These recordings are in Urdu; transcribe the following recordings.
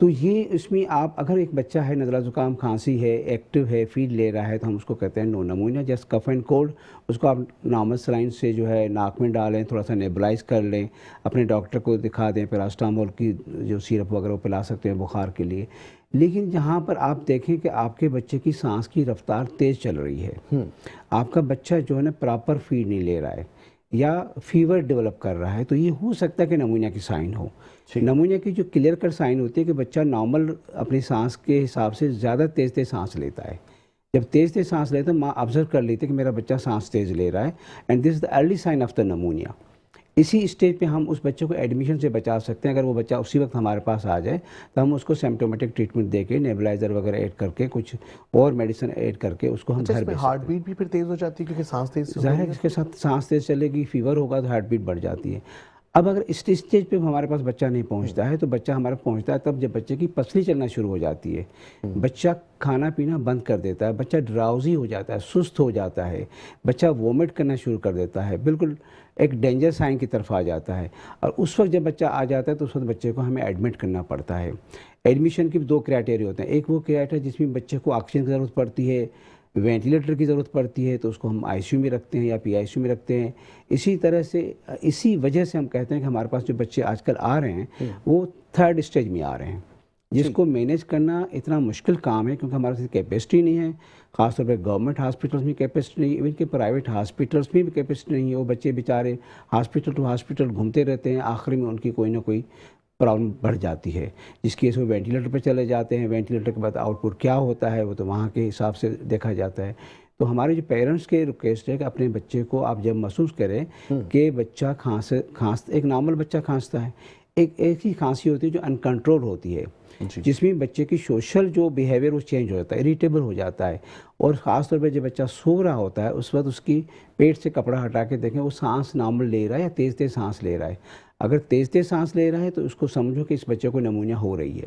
تو یہ اس میں آپ اگر ایک بچہ ہے نزلہ زکام کھانسی ہے ایکٹیو ہے فیڈ لے رہا ہے تو ہم اس کو کہتے ہیں no pneumonia just cough and cold. اس کو آپ نارمل سلائن سے جو ہے ناک میں ڈالیں, تھوڑا سا نیبلائز کر لیں, اپنے ڈاکٹر کو دکھا دیں, پیراسٹامول کی جو سیرپ وغیرہ وہ پلا سکتے ہیں بخار کے لیے. لیکن جہاں پر آپ دیکھیں کہ آپ کے بچے کی سانس کی رفتار تیز چل رہی ہے, آپ کا بچہ جو ہے نا پراپر فیڈ نہیں لے رہا ہے یا فیور ڈیولپ کر رہا ہے, تو یہ ہو سکتا ہے کہ نمونیا کی سائن ہو. نمونیا کی جو کلیئر کٹ سائن ہوتی ہے کہ بچہ نارمل اپنی سانس کے حساب سے زیادہ تیز تیز سانس لیتا ہے. جب تیز تیز سانس لیتا ہے ماں آبزرو کر لیتی ہے کہ میرا بچہ سانس تیز لے رہا ہے, and this is the early sign of the pneumonia. اسی اسٹیج پہ ہم اس بچے کو ایڈمیشن سے بچا سکتے ہیں. اگر وہ بچہ اسی وقت ہمارے پاس آ جائے تو ہم اس کو سمپٹومیٹک ٹریٹمنٹ دے کے نیبلائزر وغیرہ ایڈ کر کے کچھ اور میڈیسن ایڈ کر کے اس کو ہم گھر بھیج. ہارٹ بیٹ بھی پھر تیز ہو جاتی ہے کیونکہ سانس تیز سے ظاہر ہے اس کے ساتھ سانس تیز چلے گی, فیور ہوگا تو ہارٹ بیٹ بڑھ جاتی ہے. اب اگر اس اسٹیج پہ ہمارے پاس بچہ نہیں پہنچتا ہے تو بچہ ہمارے پہنچتا ہے تب جب بچے کی پسلی چلنا شروع ہو جاتی ہے, بچہ کھانا پینا بند کر دیتا ہے, بچہ ڈراؤزی ہو جاتا ہے, سست ہو جاتا ہے, بچہ وومٹ کرنا شروع کر دیتا ہے, بالکل ایک ڈینجر سائن کی طرف آ جاتا ہے. اور اس وقت جب بچہ آ جاتا ہے تو اس وقت بچے کو ہمیں ایڈمٹ کرنا پڑتا ہے. ایڈمیشن کی دو کرائٹیریا ہوتے ہیں. ایک وہ کرائٹیریا جس میں بچے کو آکسیجن کی ضرورت پڑتی ہے, وینٹیلیٹر کی ضرورت پڑتی ہے, تو اس کو ہم آئی سی یو میں رکھتے ہیں یا پی آئی سی یو میں رکھتے ہیں. اسی طرح سے اسی وجہ سے ہم کہتے ہیں کہ ہمارے پاس جو بچے آج کل آ رہے ہیں وہ تھرڈ اسٹیج میں آ رہے ہیں, جس کو مینیج کرنا اتنا مشکل کام ہے کیونکہ ہمارے پاس کیپیسٹی نہیں ہے. خاص طور پہ گورنمنٹ ہاسپٹلس میں کیپیسٹی نہیں, ایون کہ پرائیویٹ ہاسپٹلس میں بھی کیپیسٹی نہیں ہے. وہ بچے بیچارے ہاسپٹل ٹو ہاسپٹل گھومتے رہتے ہیں, آخر میں ان کی کوئی نہ کوئی پرابلم بڑھ جاتی ہے جس کی وجہ سے وہ وینٹیلیٹر پہ چلے جاتے ہیں. وینٹیلیٹر کے بعد آؤٹ پٹ کیا ہوتا ہے وہ تو وہاں کے حساب سے دیکھا جاتا ہے. تو ہمارے جو پیرنٹس کے ریکویسٹ ہے کہ اپنے بچے کو آپ جب محسوس کریں کہ بچہ ایک نارمل بچہ کھانستا ہے, ایک ایسی کھانسی ہوتی ہے جو انکنٹرول ہوتی ہے, جس میں بچے کی سوشل جو بیہیویئر وہ چینج ہو جاتا ہے, اریٹیبل ہو جاتا ہے. اور خاص طور پہ جب بچہ سو رہا ہوتا ہے اس وقت اس کی پیٹ سے کپڑا ہٹا کے دیکھیں وہ سانس نارمل لے رہا ہے یا تیز تیز سانس لے رہا ہے. اگر تیز تیز سانس لے رہا ہے تو اس کو سمجھو کہ اس بچے کو نمونیا ہو رہی ہے.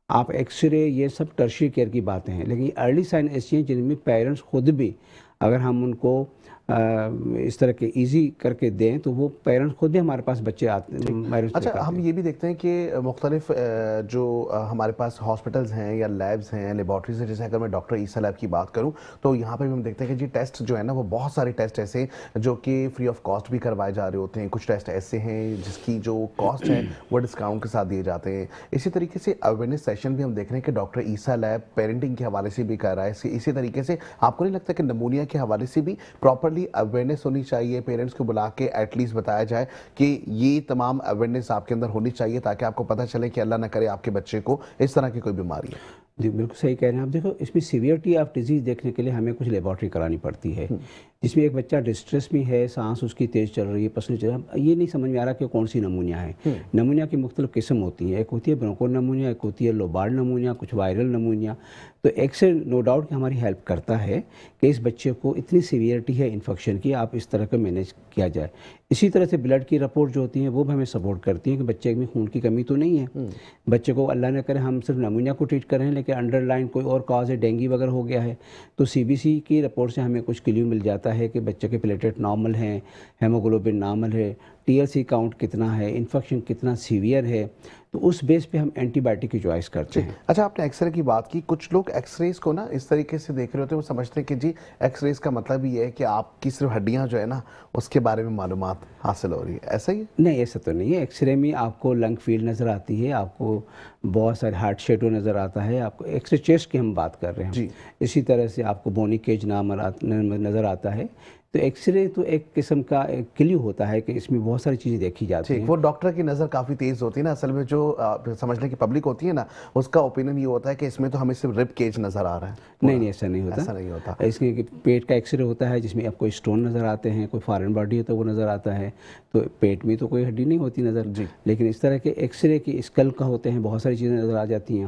آپ ایکس رے یہ سب ٹرشری کیئر کی باتیں ہیں, لیکن ارلی سائن ایسی ہیں جن میں پیرنٹس خود بھی اگر ہم ان کو اس طرح کے ایزی کر کے دیں تو وہ پیرنٹس خود بھی ہمارے پاس بچے آتے ہیں. اچھا, ہم یہ بھی دیکھتے ہیں کہ مختلف جو ہمارے پاس ہاسپٹلز ہیں یا لیبز ہیں, لیبارٹریز ہیں, جیسے اگر میں ڈاکٹر عیسیٰ لیب کی بات کروں تو یہاں پہ بھی ہم دیکھتے ہیں کہ جی ٹیسٹ جو ہے نا وہ بہت سارے ٹیسٹ ایسے ہیں جو کہ فری آف کاسٹ بھی کروائے جا رہے ہوتے ہیں. کچھ ٹیسٹ ایسے ہیں جس کی جو کاسٹ ہے وہ ڈسکاؤنٹ کے ساتھ دیے جاتے ہیں. اسی طریقے سے اویئرنیس سیشن بھی ہم دیکھ رہے ہیں کہ ڈاکٹر عیسیٰ لیب پیرنٹنگ کے حوالے سے بھی کر رہا ہے. اسی طریقے سے آپ کو نہیں لگتا کہ نمونیا کے حوالے سے بھی پراپرلی اویئرنیس ہونی چاہیے, پیرنٹس کو بلا کے ایٹ لیسٹ بتایا جائے کہ یہ تمام اویئرنیس آپ کے اندر ہونی چاہیے تاکہ آپ کو پتہ چلے کہ اللہ نہ کرے آپ کے بچے کو اس طرح کی کوئی بیماری ہے؟ جی بالکل صحیح کہہ رہے ہیں آپ. دیکھو اس میں سیویئرٹی آف ڈیزیز دیکھنے کے لیے ہمیں کچھ لیبارٹری کرانی پڑتی ہے, جس میں ایک بچہ ڈسٹریس میں ہے, سانس اس کی تیز چل رہی ہے, پسلی چل رہی ہے, یہ نہیں سمجھ میں آ رہا کہ کون سی نمونیا ہے. نمونیا کی مختلف قسم ہوتی ہیں, ایک ہوتی ہے برونکو نمونیا, ایک ہوتی ہے لوبارڈ نمونیا, کچھ وائرل نمونیا. تو ایک سے نو ڈاؤٹ کہ ہماری ہیلپ کرتا ہے کہ اس بچے کو اتنی سیویئرٹی ہے انفیکشن کی, آپ اس طرح کا مینیج کیا جائے. اسی طرح سے بلڈ کی رپورٹ جو ہوتی ہیں وہ بھی ہمیں سپورٹ کرتی ہیں کہ بچے میں خون کی کمی تو نہیں ہے. بچے کو اللہ نہ کرے ہم صرف نمونیا کو ٹریٹ کر رہے ہیں لیکن انڈر لائن کوئی اور کاز ہے, ڈینگی وغیرہ ہو گیا ہے, تو سی بی سی کی رپورٹ سے ہمیں کچھ کلیو مل جاتا ہے کہ بچے کے پلیٹلیٹ نارمل ہیں, ہیموگلوبن نارمل ہے, ٹی ایل سی کاؤنٹ کتنا ہے, انفیکشن کتنا سیویئر ہے, تو اس بیس پہ ہم اینٹی بائیوٹک کی چوائس کرتے ہیں. اچھا, آپ نے ایکس رے کی بات کی. کچھ لوگ ایکس ریز کو نا اس طریقے سے دیکھ رہے ہوتے ہیں, وہ سمجھتے ہیں کہ جی ایکس ریز کا مطلب یہ ہے کہ آپ کی صرف ہڈیاں جو ہے نا اس کے بارے میں معلومات حاصل ہو رہی ہے, ایسا ہی ہے؟ نہیں, ایسا تو نہیں ہے. ایکس رے میں آپ کو لنگ فیلڈ نظر آتی ہے, آپ کو بہت سارے ہارٹ شیڈو نظر آتا ہے, آپ کو ایکس رے چیسٹ کی ہم بات کر رہے ہیں جی. اسی طرح سے آپ کو بونی کیج نظر آتا ہے. تو ایکس رے تو ایک قسم کا ایک کلیو ہوتا ہے کہ اس میں بہت ساری چیزیں دیکھی جاتی ہیں. وہ ڈاکٹر کی نظر کافی تیز ہوتی ہے نا, اصل میں جو سمجھنے کی پبلک ہوتی ہے نا اس کا اوپینین یہ ہوتا ہے کہ اس میں تو ہمیں صرف رب کیج نظر آ رہا ہے. نہیں, ایسا نہیں ہوتا. ایسا نہیں ہوتا. اس کے پیٹ کا ایکس رے ہوتا ہے جس میں آپ کو اسٹون نظر آتے ہیں, کوئی فارن باڈی ہوتا ہے وہ نظر آتا ہے, تو پیٹ میں تو کوئی ہڈی نہیں ہوتی نظر. جی. لیکن اس طرح کے ایکس رے کی اسکل کا ہوتے ہیں, بہت ساری چیزیں نظر آ جاتی ہیں.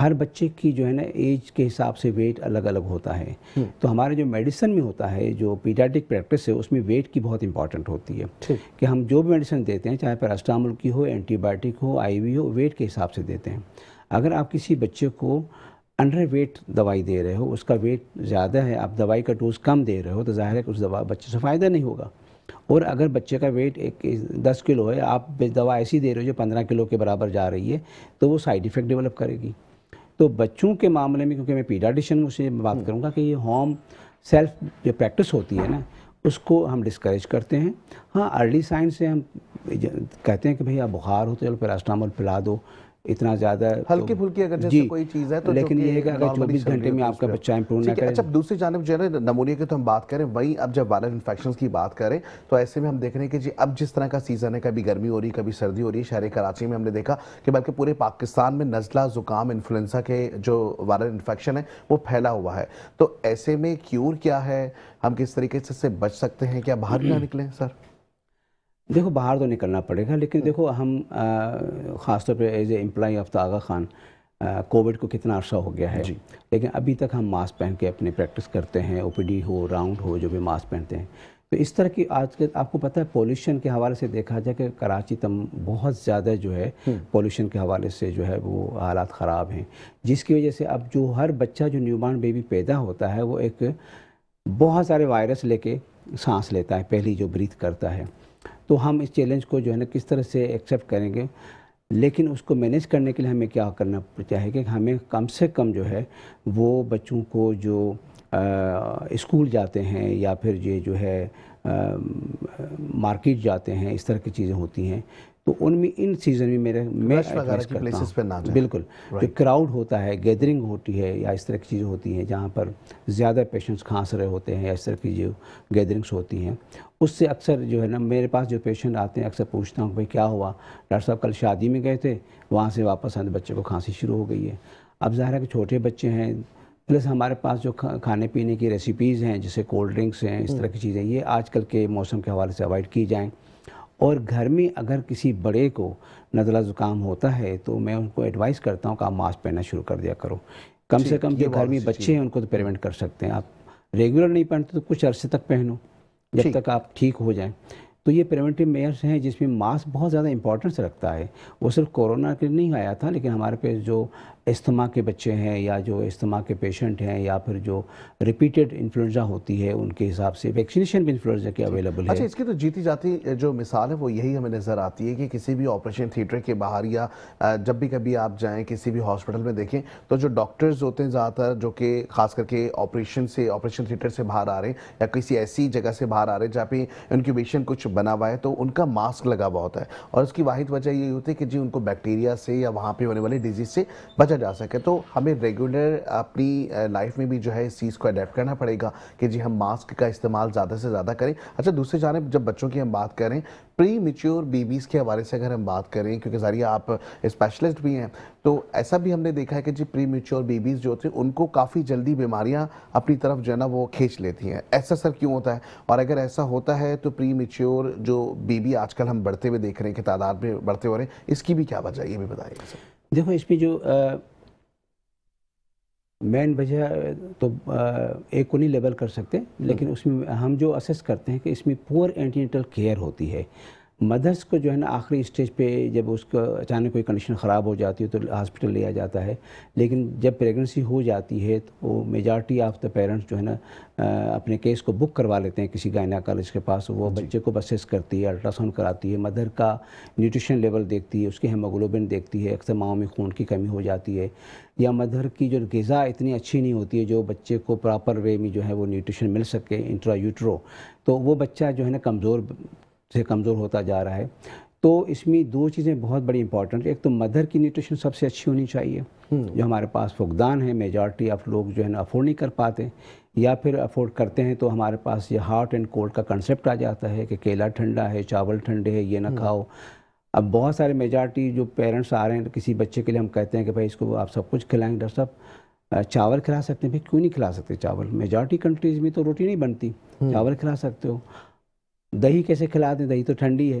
ہر بچے کی جو ہے نا ایج کے حساب سے ویٹ الگ الگ ہوتا ہے. تو ہمارے جو میڈیسن میں ہوتا ہے، جو پیڈیاٹرک پریکٹس ہے، اس میں ویٹ کی بہت امپورٹنٹ ہوتی ہے کہ ہم جو بھی میڈیسن دیتے ہیں، چاہے پیراسٹامول کی ہو، اینٹی بائیوٹک ہو، آئی وی ہو، ویٹ کے حساب سے دیتے ہیں. اگر آپ کسی بچے کو انڈر ویٹ دوائی دے رہے ہو، اس کا ویٹ زیادہ ہے، آپ دوائی کا ڈوز کم دے رہے ہو، تو ظاہر ہے کہ اس بچے سے فائدہ نہیں ہوگا. اور اگر بچے کا ویٹ 10 کلو ہے، آپ دوا ایسی دے رہے ہو جو 15 کلو کے برابر جا رہی ہے، تو وہ سائیڈ ایفیکٹ ڈیولپ کرے گی. تو بچوں کے معاملے میں، کیونکہ میں پیڈیاٹیشین سے بات کروں گا، کہ یہ ہوم سیلف جو پریکٹس ہوتی ہے نا، اس کو ہم ڈسکریج کرتے ہیں. ہاں، ارلی سائن سے ہم کہتے ہیں کہ بھئی آپ بخار ہو تو چلو پیراسٹامول پلا دو، اتنا زیادہ ہلکی پھلکی اگر جیسے جی، کوئی چیز ہے تو لیکن یہ ہے کہ اگر 24 گھنٹے میں آپ کا بچہ امپروو نہ کرے. اچھا، دوسری جانب جو ہے نا نمونیا کی تو ہم بات کریں، وہیں اب جب وائرل انفیکشنز کی بات کریں تو ایسے میں ہم دیکھ رہے ہیں کہ جی اب جس طرح کا سیزن ہے، کبھی گرمی ہو رہی ہے، کبھی سردی ہو رہی ہے. شہر کراچی میں ہم نے دیکھا کہ بلکہ پورے پاکستان میں نزلہ، زکام، انفلوئنزا کے جو وائرل انفیکشن ہے وہ پھیلا ہوا ہے. تو ایسے میں کیور کیا ہے؟ ہم کس طریقے سے بچ سکتے ہیں؟ کیا باہر نہ نکلیں سر؟ دیکھو، باہر تو نکلنا پڑے گا، لیکن دیکھو ہم خاص طور پہ as a employee of Aga Khan, COVID کو کتنا عرصہ ہو گیا ہے، لیکن ابھی تک ہم ماسک پہن کے اپنی پریکٹس کرتے ہیں. او پی ڈی ہو، راؤنڈ ہو، جو بھی ماسک پہنتے ہیں. تو اس طرح کی آج کے آپ کو پتہ ہے پولیوشن کے حوالے سے دیکھا جائے کہ کراچی بہت زیادہ جو ہے پولیوشن کے حوالے سے جو ہے وہ حالات خراب ہیں، جس کی وجہ سے اب جو ہر بچہ جو نیو بارن بیبی پیدا ہوتا ہے، وہ ایک بہت سارے وائرس لے کے سانس لیتا ہے، پہلی جو بریتھ کرتا ہے. تو ہم اس چیلنج کو جو ہے نا کس طرح سے ایکسیپٹ کریں گے، لیکن اس کو مینیج کرنے کے لیے ہمیں کیا کرنا چاہیے کہ ہمیں کم سے کم جو ہے وہ بچوں کو جو اسکول جاتے ہیں یا پھر یہ جو ہے مارکیٹ جاتے ہیں، اس طرح کی چیزیں ہوتی ہیں، تو ان میں ان سیزن میں میں ایڈوائز کرتا ہوں بالکل جو کراؤڈ ہوتا ہے، گیدرنگ ہوتی ہے یا اس طرح کی چیزیں ہوتی ہیں جہاں پر زیادہ پیشنٹس کھانس رہے ہوتے ہیں یا اس طرح کی جو گیدرنگس ہوتی ہیں، اس سے اکثر جو ہے نا میرے پاس جو پیشنٹ آتے ہیں اکثر پوچھتا ہوں کہ بھئی کیا ہوا ڈاکٹر صاحب، کل شادی میں گئے تھے، وہاں سے واپس آنے بچے کو کھانسی شروع ہو گئی ہے. اب ظاہر ہے کہ چھوٹے بچے ہیں، پلس ہمارے پاس جو کھانے پینے کی ریسیپیز ہیں جیسے کولڈ ڈرنکس ہیں، اس طرح کی چیزیں، یہ آج کل کے موسم کے حوالے سے اوائڈ کی جائیں. اور گھر میں اگر کسی بڑے کو نزلہ زکام ہوتا ہے تو میں ان کو ایڈوائز کرتا ہوں کہ آپ ماسک پہننا شروع کر دیا کرو. کم سے کم جو گھر میں بچے ہیں ان کو تو پریونٹ کر سکتے ہیں. آپ ریگولر نہیں پہنتے تو کچھ عرصے تک پہنو جب تک آپ ٹھیک ہو جائیں. تو یہ پریونٹیو میئرس ہیں جس میں ماسک بہت زیادہ امپورٹنس رکھتا ہے. وہ صرف کورونا کے نہیں آیا تھا، لیکن ہمارے پاس جو استھما کے بچے ہیں یا جو استھما کے پیشنٹ ہیں یا پھر جو ریپیٹڈ انفلوئنزا ہوتی ہے، ان کے حساب سے ویکسینیشن بھی انفلوئنزا کی اویلیبل ہے. اچھا، اس کی تو جیتی جاتی جو مثال ہے وہ یہی ہمیں نظر آتی ہے کہ کسی بھی آپریشن تھیٹر کے باہر یا جب بھی کبھی آپ جائیں کسی بھی ہاسپٹل میں دیکھیں تو جو ڈاکٹرز ہوتے ہیں زیادہ تر، جو کہ خاص کر کے آپریشن تھیٹر سے باہر آ رہے ہیں یا کسی ایسی جگہ سے باہر آ رہے ہیں جہاں پہ انکیوبیشن کچھ بنا ہوا ہے، تو ان کا ماسک لگا ہوا ہوتا ہے. اور اس کی واحد وجہ یہ ہوتی ہے کہ جی ان کو بیکٹیریا سے یا وہاں پہ ہونے والی ڈیزیز سے بچا جا سکے. تو ہمیں ریگولر اپنی لائف میں بھی جو ہے اس چیز کو اڈیپٹ کرنا پڑے گا کہ جی ہم ماسک کا استعمال زیادہ سے زیادہ کریں. اچھا، دوسری جانب جب بچوں کی ہم بات کریں، پری میچور بیبیز کے حوالے سے اگر ہم بات کریں، کیونکہ ذریعہ آپ اسپیشلسٹ بھی ہیں، تو ایسا بھی ہم نے دیکھا ہے کہ جی پری میچور بیبیز جو ہوتے ہیں ان کو کافی جلدی بیماریاں اپنی طرف جو ہے نا وہ کھینچ لیتی ہیں. ایسا سر کیوں ہوتا ہے؟ اور اگر ایسا ہوتا ہے تو پری میچور جو بیبی آج کل ہم بڑھتے ہوئے دیکھ رہے ہیں کہ تعداد میں بڑھتے ہو رہے ہیں، اس کی بھی کیا وجہ ہے، یہ بھی بتائیے گا سر. دیکھو، اس میں جو مین وجہ تو ایک کو نہیں لیبل کر سکتے، لیکن اس میں ہم جو اسیس کرتے ہیں کہ اس میں پور اینٹینیٹل کیئر ہوتی ہے. مدرس کو جو ہے نا آخری اسٹیج پہ جب اس کو اچانک کوئی کنڈیشن خراب ہو جاتی ہے تو ہاسپٹل لیا جاتا ہے، لیکن جب پریگننسی ہو جاتی ہے تو میجارٹی آف دا پیرنٹس جو ہے نا اپنے کیس کو بک کروا لیتے ہیں کسی گائنیکالوجسٹ کے پاس. وہ بچے کو اسیس کرتی ہے، الٹرا ساؤنڈ کراتی ہے، مدر کا نیوٹریشن لیول دیکھتی ہے، اس کی ہیموگلوبن دیکھتی ہے. اکثر ماؤں میں خون کی کمی ہو جاتی ہے یا مدر کی جو غذا اتنی اچھی نہیں ہوتی ہے جو بچے کو پراپر وے میں جو ہے وہ نیوٹریشن مل سکے انٹرا یوٹرو، تو وہ بچہ جو ہے نا کمزور سے کمزور ہوتا جا رہا ہے. تو اس میں دو چیزیں بہت بڑی امپورٹنٹ. ایک تو مدر کی نیوٹریشن سب سے اچھی ہونی چاہیے. جو ہمارے پاس فقدان ہے، میجارٹی آف لوگ جو ہے نا افورڈ نہیں کر پاتے، یا پھر افورڈ کرتے ہیں تو ہمارے پاس یہ ہاٹ اینڈ کولڈ کا کنسیپٹ آ جاتا ہے کہ کیلا ٹھنڈا ہے، چاول ٹھنڈے ہے، یہ نہ کھاؤ. اب بہت سارے میجارٹی جو پیرنٹس آ رہے ہیں کسی بچے کے لیے، ہم کہتے ہیں کہ بھائی اس کو آپ سب کچھ کھلائیں. ڈاکٹر صاحب چاول کھلا سکتے ہیں؟ بھائی کیوں نہیں کھلا سکتے چاول؟ میجارٹی کنٹریز میں تو روٹی نہیں بنتی، چاول کھلا سکتے ہو. دہی کیسے کھلا دیں؟ دہی تو ٹھنڈی ہے.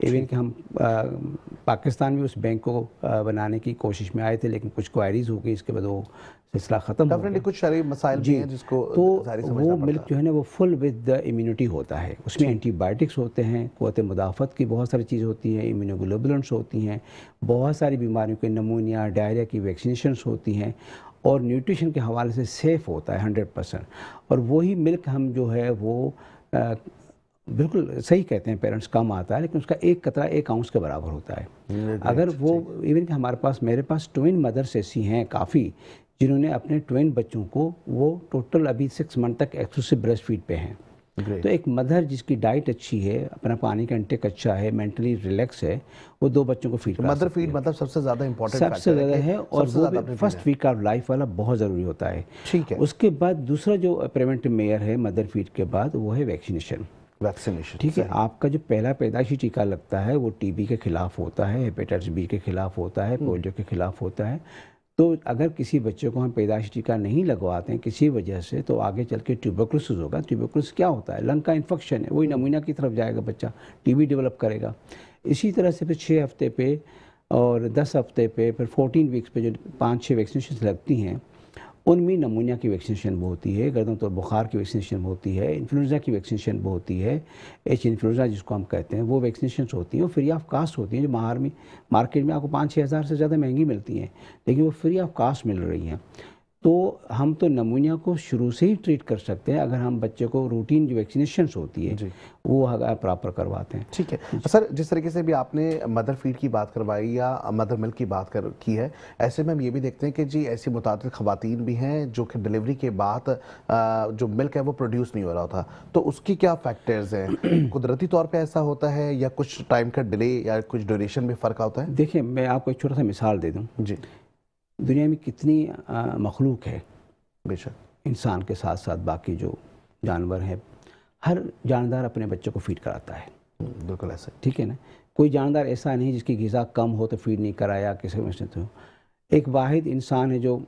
ایون کہ ہم پاکستان میں اس بینک کو بنانے کی کوشش میں آئے تھے، لیکن کچھ کوائریز ہو گئی، اس کے بعد وہ سلسلہ ختم ہو گیا۔ کچھ شرعی مسائل بھی ہیں جس کو تو ظاہری سمجھنا وہ پڑتا ملک جو ہے نا وہ فل ود امیونٹی ہوتا ہے، اس میں اینٹی بائیوٹکس ہوتے ہیں، قوت مدافعت کی بہت ساری چیز ہوتی ہیں، امیونوگلوبولنٹس ہوتی ہیں، بہت ساری بیماریوں کے نمونیا ڈائریا کی ویکسینیشنس ہوتی ہیں، اور نیوٹریشن کے حوالے سے سیف ہوتا ہے 100%۔ اور وہی ملک ہم جو ہے وہ بالکل صحیح کہتے ہیں پیرنٹس، کم آتا ہے لیکن اس کا ایک قطرہ 1 اونس کے برابر ہوتا ہے۔ اگر وہ ایون کہ میرے پاس ٹوین مدرس ایسی ہیں کافی، جنہوں نے اپنے ٹوین بچوں کو وہ ٹوٹل ابھی 6 منتھ تک ایکسکلوسیو بریسٹ فیڈ پہ ہیں۔ تو ایک مدر جس کی ڈائٹ اچھی ہے، اپنا پانی کا انٹیک اچھا ہے، مینٹلی ریلیکس ہے، وہ 2 بچوں کو فیڈ کر مدر فیڈ مطلب سب سے زیادہ امپورٹنٹ سب سے زیادہ ہے، اور وہ فرسٹ ویک آف لائف والا بہت ضروری ہوتا ہے۔ ٹھیک ہے، اس کے بعد دوسرا جو پریونٹیو میئر ہے مدر فیڈ کے بعد، وہ ہے ویکسینیشن۔ ٹھیک ہے، آپ کا جو پہلا پیدائشی ٹیکہ لگتا ہے وہ ٹی بی کے خلاف ہوتا ہے، ہیپیٹائٹس بی کے خلاف ہوتا ہے، پولیو کے خلاف ہوتا ہے۔ تو اگر کسی بچے کو ہم پیدائشی ٹیکہ نہیں لگواتے ہیں کسی وجہ سے، تو آگے چل کے ٹیوبرکلوسس ہوگا۔ ٹیوبرکلوسس کیا ہوتا ہے؟ لنگ کا انفیکشن ہے، وہی نمونیا کی طرف جائے گا بچہ، ٹی بی ڈیولپ کرے گا۔ اسی طرح سے پھر 6 ہفتے پہ اور 10 ہفتے پہ، پھر 14 ویکس پہ جو 5-6 ویکسینیشن لگتی ہیں، ان میں نمونیا کی ویکسینیشن بھی ہوتی ہے، گردن تو بخار کی ویکسینیشن ہوتی ہے، انفلوئنزا کی ویکسینیشن بھی ہوتی ہے، ایچ انفلوئنزا جس کو ہم کہتے ہیں، وہ ویکسینیشنس ہوتی ہیں، وہ فری آف کاسٹ ہوتی ہیں، جو مارکیٹ میں آپ کو 5-6 ہزار سے زیادہ مہنگی ملتی ہیں، لیکن وہ فری آف کاسٹ مل رہی ہیں۔ تو ہم تو نمونیا کو شروع سے ہی ٹریٹ کر سکتے ہیں اگر ہم بچے کو روٹین جو ویکسینیشنس ہوتی ہے وہ پراپر کرواتے ہیں۔ ٹھیک ہے سر، جس طریقے سے بھی آپ نے مدر فیڈ کی بات کروائی یا مدر ملک کی بات کی ہے، ایسے میں ہم یہ بھی دیکھتے ہیں کہ جی ایسی متعدد خواتین بھی ہیں جو کہ ڈیلیوری کے بعد جو ملک ہے وہ پروڈیوس نہیں ہو رہا ہوتا، تو اس کی کیا فیکٹرز ہیں؟ قدرتی طور پہ ایسا ہوتا ہے یا کچھ ٹائم کا ڈیلے یا کچھ ڈیوریشن میں فرق ہوتا ہے؟ دیکھیں، میں آپ کو ایک چھوٹا سا مثال دے دوں۔ جی، دنیا میں کتنی مخلوق ہے، بے شک، انسان کے ساتھ ساتھ باقی جو جانور ہیں، ہر جاندار اپنے بچوں کو فیڈ کراتا ہے۔ بالکل ایسے، ٹھیک ہے نا، کوئی جاندار ایسا نہیں جس کی غذا کم ہو تو فیڈ نہیں کرایا کسی میں سے۔ تو ایک واحد انسان ہے جو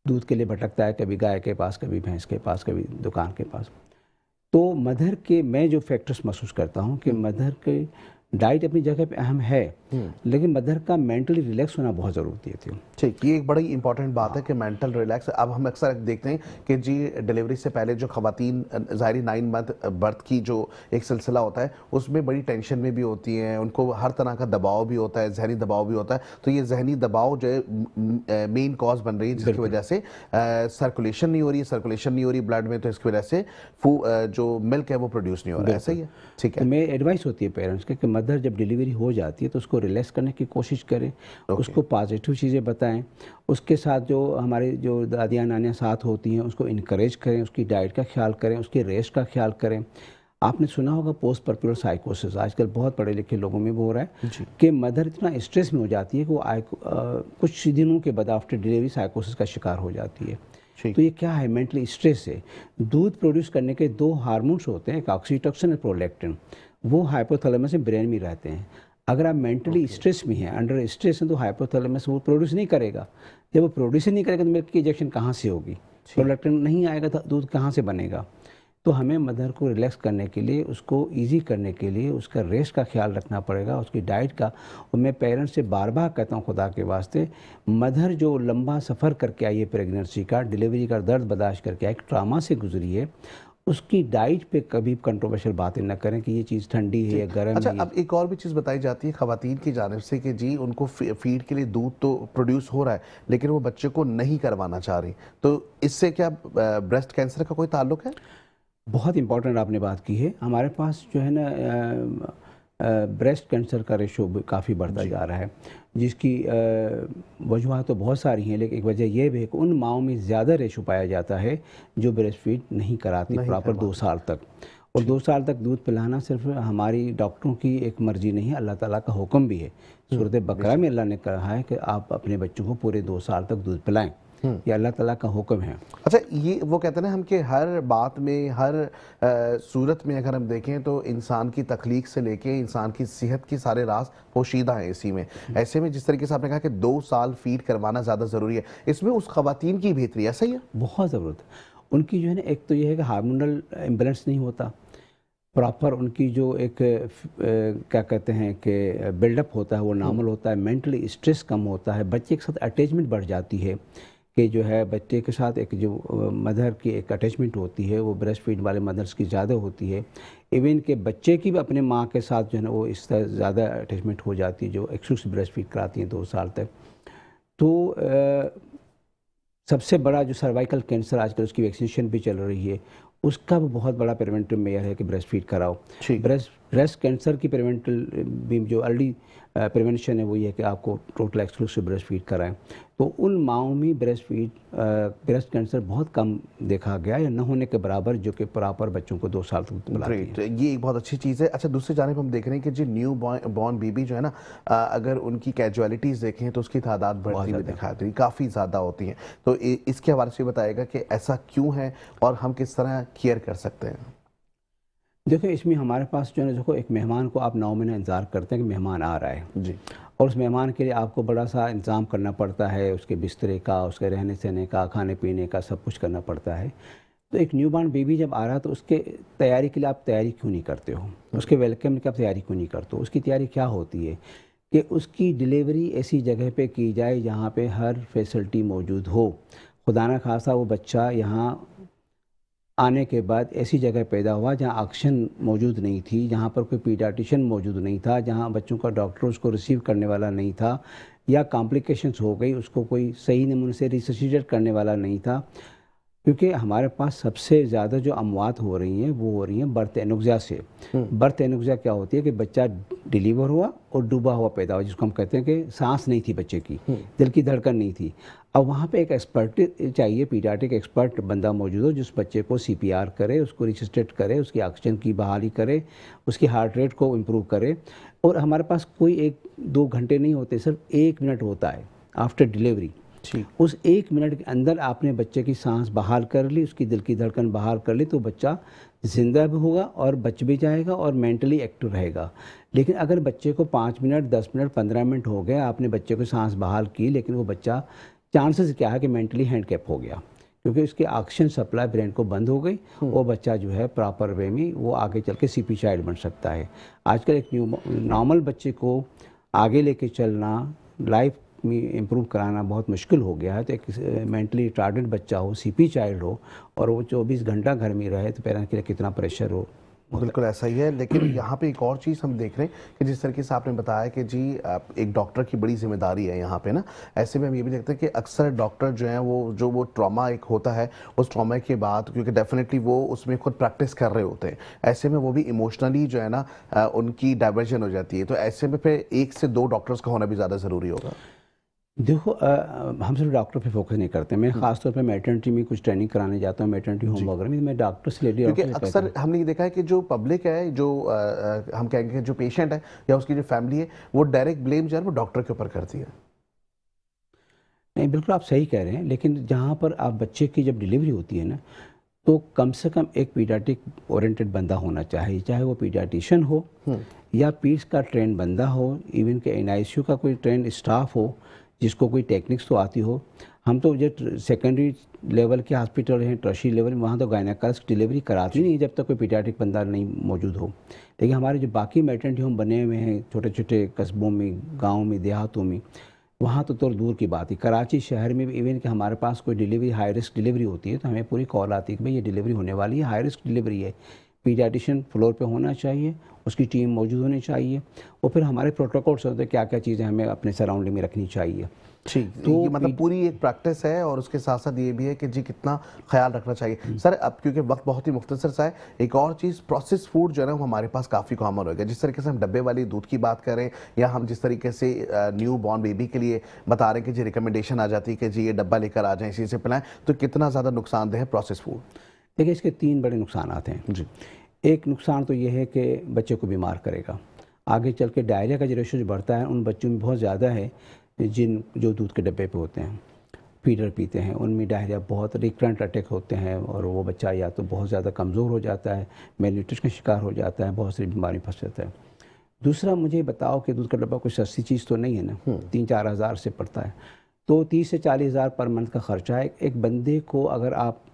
دودھ کے لیے بھٹکتا ہے، کبھی گائے کے پاس، کبھی بھینس کے پاس، کبھی دکان کے پاس۔ تو مدر کے میں جو فیکٹرز محسوس کرتا ہوں کہ مدر کے ڈائٹ اپنی جگہ پہ اہم ہے، لیکن مدر کا مینٹلی ریلیکس ہونا بہت ضروری ہے۔ ٹھیک، یہ ایک بڑی امپورٹنٹ بات ہے کہ مینٹل ریلیکس۔ اب ہم اکثر دیکھتے ہیں کہ جی ڈیلیوری سے پہلے جو خواتین ظاہری 9 منتھ برتھ کی جو ایک سلسلہ ہوتا ہے، اس میں بڑی ٹینشن میں بھی ہوتی ہیں، ان کو ہر طرح کا دباؤ بھی ہوتا ہے، ذہنی دباؤ بھی ہوتا ہے۔ تو یہ ذہنی دباؤ جو ہے مین کاز بن رہی ہے، جس کی وجہ سے سرکولیشن نہیں ہو رہی بلڈ میں، تو اس کی وجہ سے جو ملک ہے وہ پروڈیوس نہیں ہو رہا ہے۔ ایسا ہی ہے؟ ٹھیک ہے، میں ایڈوائس ہوتی ہے پیرنٹس کے کہ مدر جب ڈیلیوری ہو جاتی ہے تو اس کو ریلیکس کرنے کی کوشش کریں، اس کو پازیٹیو چیزیں بتائیں، اس کے ساتھ جو ہمارے جو دادیاں نانیاں ساتھ ہوتی ہیں اس کو انکریج کریں، اس کی ڈائٹ کا خیال کریں، اس کی ریسٹ کا خیال کریں۔ آپ نے سنا ہوگا پوسٹ پرپیولر سائیکوسس، آج کل بہت پڑھے لکھے لوگوں میں بھی ہو رہا ہے کہ مدر اتنا اسٹریس میں ہو جاتی ہے کہ وہ کچھ دنوں کے بعد آفٹر ڈیلیوری سائیکوسس کا شکار ہو جاتی ہے۔ تو یہ کیا ہے؟ مینٹلی اسٹریس ہے۔ دودھ پروڈیوس کرنے کے 2 ہارمونس ہوتے ہیں، ایک آکسیٹوسن اور پرولیکٹن، وہ ہائپوتھیلیمس میں برین میں رہتے ہیں۔ اگر آپ مینٹلی اسٹریس میں ہیں، انڈر اسٹریس ہیں، تو ہائپوتھیلیمس وہ پروڈیوس نہیں کرے گا۔ جب وہ پروڈیوس نہیں کرے گا تو ملک کی انجیکشن کہاں سے ہوگی؟ پرولیکٹن نہیں آئے گا تو دودھ کہاں سے بنے گا؟ تو ہمیں مدر کو ریلیکس کرنے کے لیے، اس کو ایزی کرنے کے لیے اس کا ریسٹ کا خیال رکھنا پڑے گا، اس کی ڈائٹ کا۔ اور میں پیرنٹس سے بار بار کہتا ہوں خدا کے واسطے، مدر جو لمبا سفر کر کے آئی ہے پریگننسی کا، ڈیلیوری کا درد برداشت کر کے ایک ٹراما سے گزری ہے، اس کی ڈائٹ پہ کبھی کنٹروورشل باتیں نہ کریں کہ یہ چیز ٹھنڈی ہے یا گرم ہے۔ اچھا، اب ایک اور بھی چیز بتائی جاتی ہے خواتین کی جانب سے کہ جی ان کو فیڈ کے لیے دودھ تو پروڈیوس ہو رہا ہے لیکن وہ بچے کو نہیں کروانا چاہ رہی، تو اس سے کیا بریسٹ کینسر کا کوئی تعلق ہے؟ بہت امپورٹنٹ آپ نے بات کی ہے۔ ہمارے پاس جو ہے نا بریسٹ کینسر کا ریشو کافی بڑھتا جا رہا ہے، جس کی وجوہات تو بہت ساری ہیں، لیکن ایک وجہ یہ بھی ہے کہ ان ماؤں میں زیادہ ریشو پایا جاتا ہے جو بریسٹ فیڈ نہیں کراتی پراپر 2 سال تک۔ اور 2 سال تک دودھ پلانا صرف ہماری ڈاکٹروں کی ایک مرضی نہیں ہے، اللہ تعالیٰ کا حکم بھی ہے۔ سورۃ بقرہ میں اللہ نے کہا ہے کہ آپ اپنے بچوں کو پورے 2 سال تک دودھ پلائیں، یہ اللہ تعالیٰ کا حکم ہے۔ اچھا، یہ وہ کہتے ہیں نا ہم کہ ہر بات میں، ہر صورت میں اگر ہم دیکھیں تو انسان کی تخلیق سے لے کے انسان کی صحت کی سارے راز پوشیدہ ہیں اسی میں۔ ایسے میں جس طریقے سے آپ نے کہا کہ 2 سال فیڈ کروانا زیادہ ضروری ہے، اس میں اس خواتین کی بہتری، ایسا ہی ہے؟ بہت ضرورت ہے ان کی جو ہے نا۔ ایک تو یہ ہے کہ ہارمونل امبیلنس نہیں ہوتا، پراپر ان کی جو ایک کیا کہتے ہیں کہ بلڈ اپ ہوتا ہے وہ نارمل ہوتا ہے، مینٹلی اسٹریس کم ہوتا ہے، بچے کے ساتھ اٹیچمنٹ بڑھ جاتی ہے کہ جو ہے بچے کے ساتھ ایک جو مدر کی ایک اٹیچمنٹ ہوتی ہے وہ بریسٹ فیڈ والے مدرس کی زیادہ ہوتی ہے، ایون کہ بچے کی بھی اپنے ماں کے ساتھ جو ہے نا وہ اس طرح زیادہ اٹیچمنٹ ہو جاتی ہے جو ایکسکلوسیو بریسٹ فیڈ کراتی ہیں 2 سال تک۔ تو سب سے بڑا جو سروائیکل کینسر آج کل اس کی ویکسینیشن بھی چل رہی ہے، اس کا بھی بہت بڑا پریونٹیو میئر ہے کہ بریسٹ فیڈ کراؤ۔ ٹھیک، بریسٹ کینسر کی پریونٹل بھی جو ارلی پریونشن ہے وہ یہ ہے کہ آپ کو ٹوٹل ایکسکلوسیو بریسٹ فیڈ کرائیں۔ تو ان ماؤں میں بریسٹ کینسر بہت کم دیکھا گیا یا نہ ہونے کے برابر، جو کہ پراپر بچوں کو 2 سال تک پلاتی ہیں۔ گریٹ، یہ ایک بہت اچھی چیز ہے۔ اچھا، دوسری جانب ہم دیکھ رہے ہیں کہ جی نیو بورن بیبی جو ہے نا، اگر ان کی کیجویلٹیز دیکھیں تو اس کی تعداد بڑھتی ہوئی دکھاتی ہے، کافی زیادہ ہوتی ہیں، تو اس کے حوالے سے بتائے گا کہ ایسا کیوں ہے اور ہم کس طرح کیئر کر سکتے ہیں؟ دیکھیں اس میں ہمارے پاس جو ہے نا، دیکھو ایک مہمان کو آپ 9 مہینے انتظار کرتے ہیں کہ مہمان آ رہا ہے، جی، اور اس مہمان کے لیے آپ کو بڑا سا انتظام کرنا پڑتا ہے، اس کے بسترے کا، اس کے رہنے سہنے کا، کھانے پینے کا، سب کچھ کرنا پڑتا ہے۔ تو ایک نیو بارن بیبی جب آ رہا ہے تو اس کے تیاری کے لیے آپ تیاری کیوں نہیں کرتے ہو؟ اس کے ویلکم کی آپ تیاری کیوں نہیں کرتے ہو؟ اس کی تیاری کیا ہوتی ہے کہ اس کی ڈلیوری ایسی جگہ پہ کی جائے جہاں پہ ہر فیسلٹی موجود ہو۔ خدا نہ خواستہ وہ بچہ یہاں آنے کے بعد ایسی جگہ پیدا ہوا جہاں آکسیجن موجود نہیں تھی، جہاں پر کوئی پیڈیاٹیشین موجود نہیں تھا، جہاں بچوں کا ڈاکٹر اس کو ریسیو کرنے والا نہیں تھا، یا کمپلیکیشنز ہو گئی، اس کو کوئی صحیح نمونے سے ریسسیٹیٹ کرنے والا نہیں تھا۔ کیونکہ ہمارے پاس سب سے زیادہ جو اموات ہو رہی ہیں وہ ہو رہی ہیں برتھ انوکسیا سے۔ برتھ انوکسیا کیا ہوتی ہے کہ بچہ ڈیلیور ہوا اور ڈوبا ہوا پیدا ہوا، جس کو ہم کہتے ہیں کہ سانس نہیں تھی بچے کی، دل کی دھڑکن نہیں تھی۔ اب وہاں پہ ایک ایکسپرٹ چاہیے، پیڈیاٹرک ایکسپرٹ بندہ موجود ہو جس بچے کو CPR کرے، اس کو ریسسٹیٹ کرے، اس کی آکسیجن کی بحالی کرے، اس کی ہارٹ ریٹ کو امپروو کرے۔ اور ہمارے پاس کوئی 1-2 گھنٹے نہیں ہوتے، صرف 1 منٹ ہوتا ہے آفٹر ڈیلیوری۔ اس 1 منٹ کے اندر آپ نے بچے کی سانس بحال کر لی، اس کی دل کی دھڑکن بحال کر لی، تو بچہ زندہ بھی ہوگا اور بچ بھی جائے گا اور مینٹلی ایکٹیو رہے گا۔ لیکن اگر بچے کو 5 منٹ 10 منٹ 15 منٹ ہو گئے، آپ نے بچے کو سانس بحال کی لیکن وہ بچہ چانسز کیا ہے کہ مینٹلی ہینڈ کیپ ہو گیا، کیونکہ اس کی آکسیجن سپلائی برین کو بند ہو گئی، وہ بچہ جو ہے پراپر وے میں وہ آگے چل کے CP چائلڈ بن سکتا ہے۔ آج کل ایک نارمل بچے کو آگے لے کے چلنا، لائف میں امپروو کرانا بہت مشکل ہو گیا ہے۔ تو ایک مینٹلی ریٹارڈڈ بچہ ہو، CP چائلڈ ہو، اور وہ 24 گھنٹہ گھر میں رہے تو پیرنٹ کے لیے کتنا پریشر ہو۔ بالکل ایسا ہی ہے، لیکن یہاں پہ ایک اور چیز ہم دیکھ رہے ہیں کہ جس طریقے سے آپ نے بتایا کہ جی ایک ڈاکٹر کی بڑی ذمہ داری ہے یہاں پہ نا، ایسے میں ہم یہ بھی دیکھتے ہیں کہ اکثر ڈاکٹر جو ہیں وہ ٹراما ایک ہوتا ہے، اس ٹراما کے بعد کیونکہ ڈیفینیٹلی وہ اس میں خود پریکٹس کر رہے ہوتے ہیں، ایسے میں وہ بھی ایموشنلی جو ہے نا ان کی ڈائیورژن ہو جاتی ہے، تو ایسے میں پھر 1 سے 2 ڈاکٹرز کا ہونا بھی زیادہ ضروری ہوگا۔ دیکھو ہم صرف ڈاکٹر پہ فوکس نہیں کرتے، میں خاص طور پہ میٹرنٹی میں کچھ ٹریننگ کرانے جاتا ہوں، میٹرنٹی ہوم وغیرہ میں ڈاکٹر سے لیڈی کیونکہ اکثر ہم نے یہ دیکھا ہے کہ جو پبلک ہے، جو ہم کہیں گے جو پیشنٹ ہے یا اس کی جو فیملی ہے، وہ ڈائریکٹ بلیم جو ہے وہ ڈاکٹر کے اوپر کرتی ہے۔ نہیں، بالکل آپ صحیح کہہ رہے ہیں، لیکن جہاں پر آپ بچے کی جب ڈیلیوری ہوتی ہے نا، تو کم سے کم ایک پیڈیاٹرک اورینٹڈ بندہ ہونا چاہیے، چاہے وہ پیڈیاٹیشین ہو یا پیڈس کا ٹرین بندہ ہو، ایون کہ NICU کا کوئی ٹرین اسٹاف ہو جس کو کوئی ٹیکنکس تو آتی ہو۔ ہم تو جو سیکنڈری لیول کے ہاسپٹل ہیں، ٹرشری لیول میں، وہاں تو گائنیکالوجسٹ ڈیلیوری کراتی نہیں جب تک کوئی پیڈیاٹرک بندہ نہیں موجود ہو۔ لیکن ہمارے جو باقی میٹرنٹی ہوم بنے ہوئے ہیں چھوٹے چھوٹے قصبوں میں، گاؤں میں، دیہاتوں میں، وہاں تو دور کی بات ہے۔ کراچی شہر میں بھی ایون کہ ہمارے پاس کوئی ڈیلیوری ہائی رسک ڈیلیوری ہوتی ہے تو ہمیں پوری کال آتی ہے کہ بھئی یہ ڈیلیوری ہونے والی ہے، ہائی رسک ڈیلیوری ہے، پیڈیاٹیشین فلور پہ ہونا چاہیے، اس کی ٹیم موجود ہونی چاہیے، اور پھر ہمارے پروٹوکولس ہوتے ہیں کیا کیا چیزیں ہمیں اپنے سراؤنڈنگ میں رکھنی چاہیے۔ تو یہ مطلب پوری ایک پریکٹس ہے، اور اس کے ساتھ ساتھ یہ بھی ہے کہ جی کتنا خیال رکھنا چاہیے۔ سر اب کیونکہ وقت بہت ہی مختصر سا ہے، ایک اور چیز پروسیس فوڈ جو ہے نا وہ ہمارے پاس کافی کامن ہو گیا، جس طریقے سے ہم ڈبے والی دودھ کی بات کریں یا ہم جس طریقے سے نیو بورن بیبی کے لیے بتا رہے ہیں کہ جی ریکمنڈیشن آ جاتی ہے کہ جی یہ ڈبہ لے کر آ جائیں، اسی سے پلائیں، تو کتنا زیادہ نقصان دہ ہے پروسیس فوڈ؟ دیکھیں اس کے 3 بڑے نقصانات ہیں جی۔ ایک نقصان تو یہ ہے کہ بچے کو بیمار کرے گا، آگے چل کے ڈائریا کا جو ریشو جو بڑھتا ہے ان بچوں میں بہت زیادہ ہے جو دودھ کے ڈبے پہ ہوتے ہیں، فیڈر پیتے ہیں، ان میں ڈائریا بہت ریکرنٹ اٹیک ہوتے ہیں، اور وہ بچہ یا تو بہت زیادہ کمزور ہو جاتا ہے، میل نیوٹریشن کا شکار ہو جاتا ہے، بہت سی بیماری پھنس جاتا ہے۔ دوسرا مجھے بتاؤ کہ دودھ کا ڈبہ کوئی سستی چیز تو نہیں ہے نا، 3-4 ہزار سے پڑتا ہے، تو 30 سے 40 ہزار پر منتھ کا خرچہ ہے۔ ایک بندے کو اگر آپ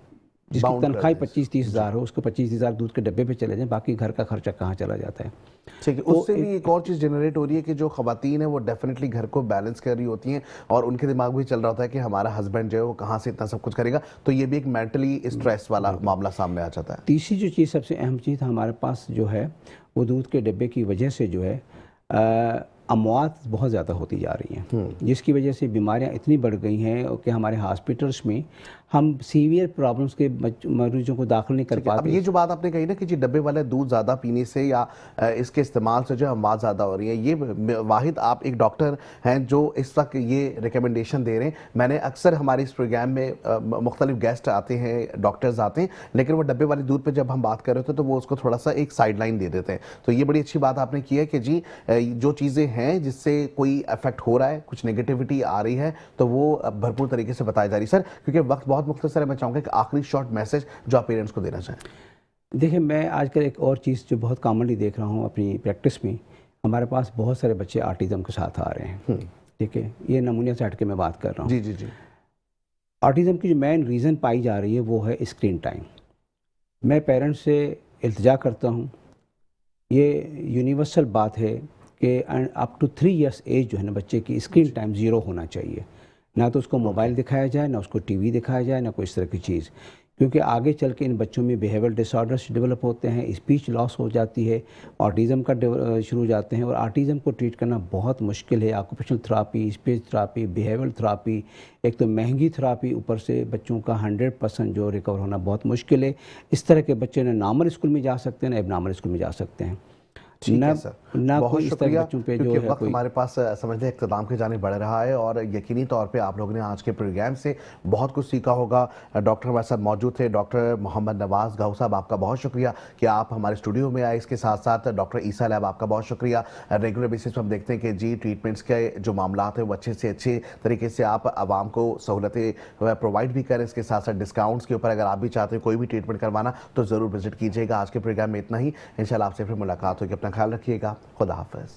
جس کی Bound کر تنخواہ دیں۔ 25-30 ہزار ہو، اس کو 25 ہزار دودھ کے ڈبے پہ چلے جائیں، باقی گھر کا خرچہ کہاں چلا جاتا ہے۔ ٹھیک ہے، اس سے بھی ایک اور چیز جنریٹ ہو رہی ہے کہ جو خواتین ہیں وہ ڈیفینیٹلی گھر کو بیلنس کر رہی ہوتی ہیں اور ان کے دماغ میں چل رہا ہوتا ہے کہ ہمارا ہسبینڈ جو ہے وہ کہاں سے اتنا سب کچھ کرے گا، تو یہ بھی ایک مینٹلی اسٹریس والا معاملہ سامنے آ جاتا ہے۔ تیسری جو چیز سب سے اہم چیز ہمارے پاس جو ہے وہ دودھ کے ڈبے کی وجہ سے جو ہے اموات بہت زیادہ ہوتی جا رہی ہیں، جس کی وجہ سے بیماریاں اتنی بڑھ گئی ہیں کہ ہمارے ہاسپٹلس میں ہم سیویئر پرابلمس کے مریضوں کو داخل نہیں کر اب پاتے۔ یہ جو بات آپ نے کہی نا کہ جی ڈبے والے دودھ زیادہ پینے سے یا اس کے استعمال سے جو اموات زیادہ ہو رہی ہیں، یہ واحد آپ ایک ڈاکٹر ہیں جو اس وقت یہ ریکمنڈیشن دے رہے ہیں۔ میں نے اکثر ہمارے اس پروگرام میں مختلف گیسٹ آتے ہیں، ڈاکٹرز آتے ہیں، لیکن وہ ڈبے والے دودھ پہ جب ہم بات کر رہے ہوتے ہیں تو وہ اس کو تھوڑا سا ایک سائڈ لائن دے دیتے ہیں۔ تو یہ بڑی اچھی بات آپ نے کی ہے کہ جی جو چیزیں ہیں جس سے کوئی افیکٹ ہو رہا ہے، کچھ نیگیٹیوٹی آ رہی ہے، تو وہ بھرپور طریقے سے بتائی جا رہی ہے۔ سر کیونکہ وقت بہت مختصر ہے، میں چاہوں گا کہ آخری شارٹ میسج جو آپ پیرنٹس کو دینا چاہیں۔ دیکھیں، میں آج کل ایک اور چیز جو بہت کامنلی دیکھ رہا ہوں اپنی پریکٹس میں، ہمارے پاس بہت سارے بچے آٹزم کے ساتھ آ رہے ہیں، ٹھیک ہے، یہ نمونیا سے ہٹ کے میں بات کر رہا ہوں۔ جی جی جی۔ آٹزم کی جو مین ریزن پائی جا رہی ہے وہ ہے اسکرین ٹائم۔ میں پیرنٹس سے التجا کرتا ہوں، یہ یونیورسل بات ہے کہ اپ ٹو 3 ایئرس ایج جو ہے نا بچے کی اسکرین ٹائم 0 ہونا چاہیے، نہ تو اس کو موبائل دکھایا جائے، نہ اس کو ٹی وی دکھایا جائے، نہ کوئی اس طرح کی چیز، کیونکہ آگے چل کے ان بچوں میں بیہیویئر ڈس آرڈرس ڈیولپ ہوتے ہیں، اسپیچ لاس ہو جاتی ہے، آٹزم کا شروع ہو جاتے ہیں، اور آٹزم کو ٹریٹ کرنا بہت مشکل ہے۔ Occupational therapy, speech therapy, behaviour therapy, ایک تو مہنگی تھراپی، اوپر سے بچوں کا 100% جو ریکور ہونا بہت مشکل ہے۔ اس طرح کے بچے نہ نارمل اسکول میں جا سکتے ہیں، نہ اب نارمل اسکول میں جا سکتے ہیں۔ ٹھیک ہے سر، نہ بہت کوئی اس طرح شکریہ، بچوں پہ جو کیونکہ ہے وقت کوئی ہمارے پاس سمجھنے اختتام کی جانب بڑھ رہا ہے، اور یقینی طور پہ آپ لوگوں نے آج کے پروگرام سے بہت کچھ سیکھا ہوگا۔ ڈاکٹر ہمارے ساتھ موجود تھے، ڈاکٹر محمد نواز گاؤ صاحب، آپ کا بہت شکریہ کہ آپ ہمارے اسٹوڈیو میں آئے۔ اس کے ساتھ ساتھ ڈاکٹر عیسیٰ لیب، آپ کا بہت شکریہ۔ ریگولر بیسس پہ ہم دیکھتے ہیں کہ جی ٹریٹمنٹس کے جو معاملات ہیں وہ اچھے سے اچھے طریقے سے آپ عوام کو سہولتیں پرووائڈ بھی کریں۔ اس کے ساتھ ساتھ ڈسکاؤنٹس کے اوپر اگر آپ بھی چاہتے ہیں کوئی بھی ٹریٹمنٹ کروانا تو ضرور وزٹ کیجیے گا۔ آج کے پروگرام میں اتنا ہی، انشاءاللہ آپ سے پھر ملاقات ہوگی۔ اپنا خیال رکھیے گا، خدا حافظ۔